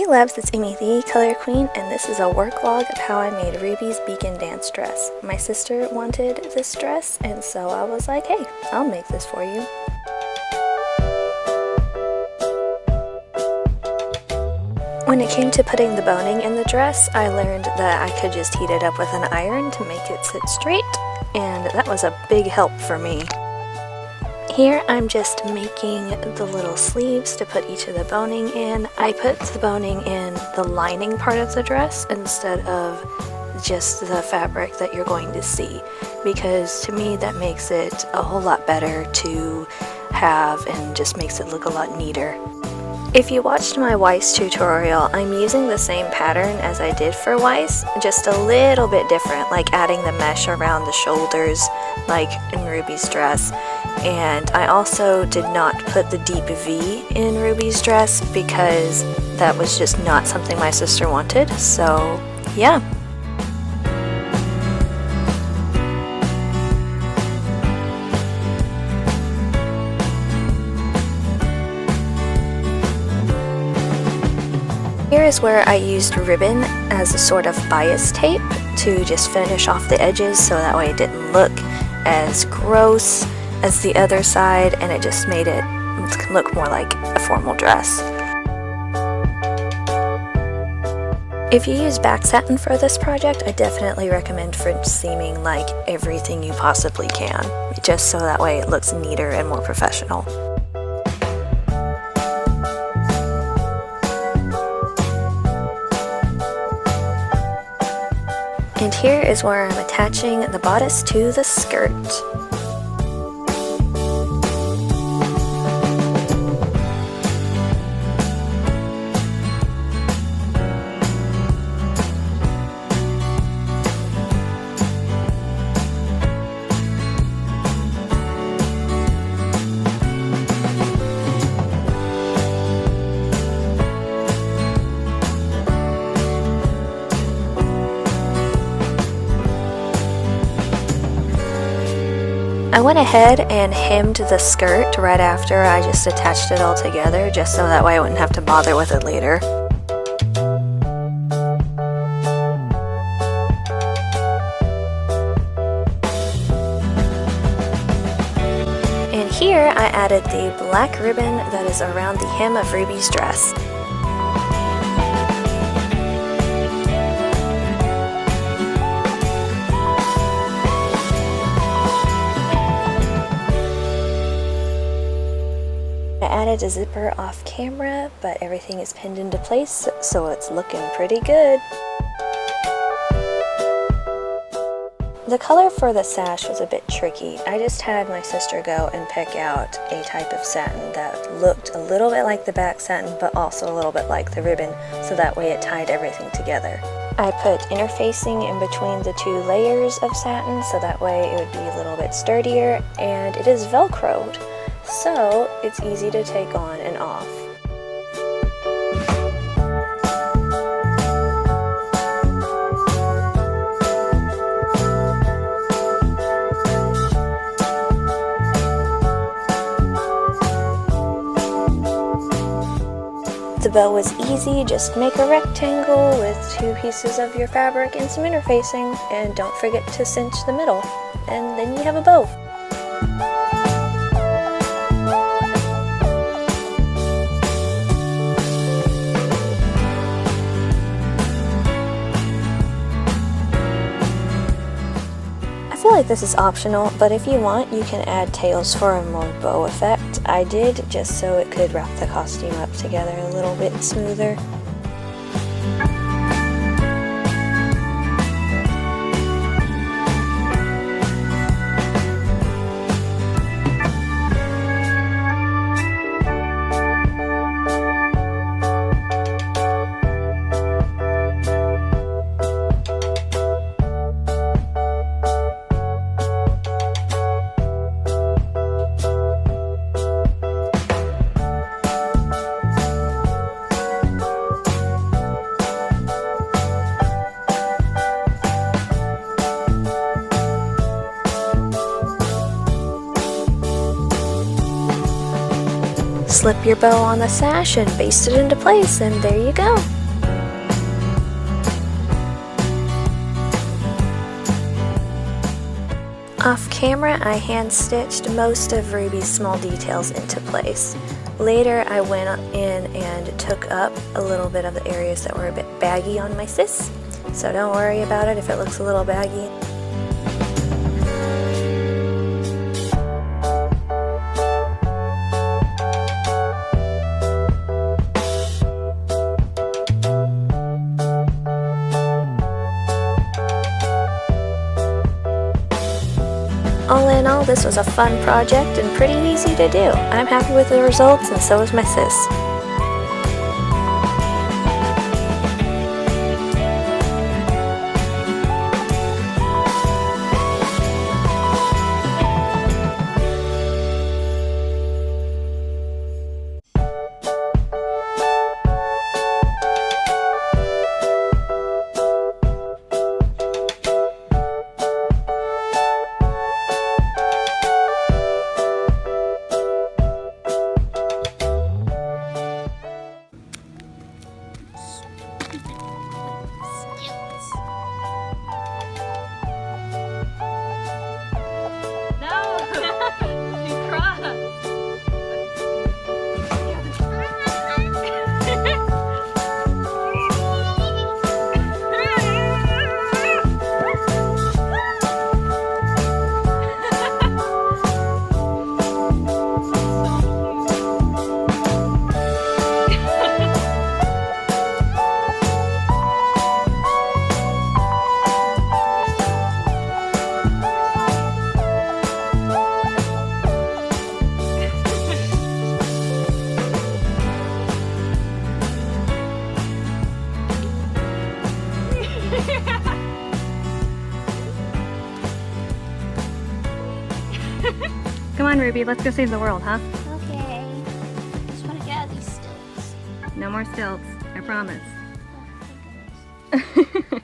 loves, it's Amy the Color Queen, and this is a work log of how I made Ruby's beacon dance dress. My sister wanted this dress, and so I was like, hey, I'll make this for you. When it came to putting the boning in the dress, I learned that I could just heat it up with an iron to make it sit straight, and that was a big help for me. Here I'm just making the little sleeves to put each of the boning in. I put the boning in the lining part of the dress instead of just the fabric that you're going to see, because to me that makes it a whole lot better to have and just makes it look a lot neater. If you watched my Weiss tutorial, I'm using the same pattern as I did for Weiss, just a little bit different, like adding the mesh around the shoulders like in Ruby's dress. And I also did not put the deep V in Ruby's dress because that was just not something my sister wanted, so yeah. Here is where I used ribbon as a sort of bias tape to just finish off the edges so that way it didn't look as gross as the other side, and it just made it look more like a formal dress. If you use back satin for this project, I definitely recommend French seaming like everything you possibly can, just so that way it looks neater and more professional. And here is where I'm attaching the bodice to the skirt. I went ahead and hemmed the skirt right after I just attached it all together, just so that way I wouldn't have to bother with it later. And here I added the black ribbon that is around the hem of Ruby's dress. I added a zipper off camera, but everything is pinned into place, so it's looking pretty good. The color for the sash was a bit tricky. I just had my sister go and pick out a type of satin that looked a little bit like the back satin, but also a little bit like the ribbon, so that way it tied everything together. I put interfacing in between the two layers of satin, so that way it would be a little bit sturdier, and it is velcroed, so it's easy to take on and off. The bow was easy, just make a rectangle with 2 pieces of your fabric and some interfacing, and don't forget to cinch the middle, and then you have a bow. I feel like this is optional, but if you want, you can add tails for a more bow effect. I did, just so it could wrap the costume up together a little bit smoother. Slip your bow on the sash and baste it into place, and there you go. Off camera, I hand stitched most of Ruby's small details into place. Later, I went in and took up a little bit of the areas that were a bit baggy on my sis, so don't worry about it if it looks a little baggy. All in all, this was a fun project and pretty easy to do. I'm happy with the results, and so is my sis. Come on, Ruby, let's go save the world, huh? Okay. Just want to get out of these stilts. No more stilts, I promise. Oh, thank goodness.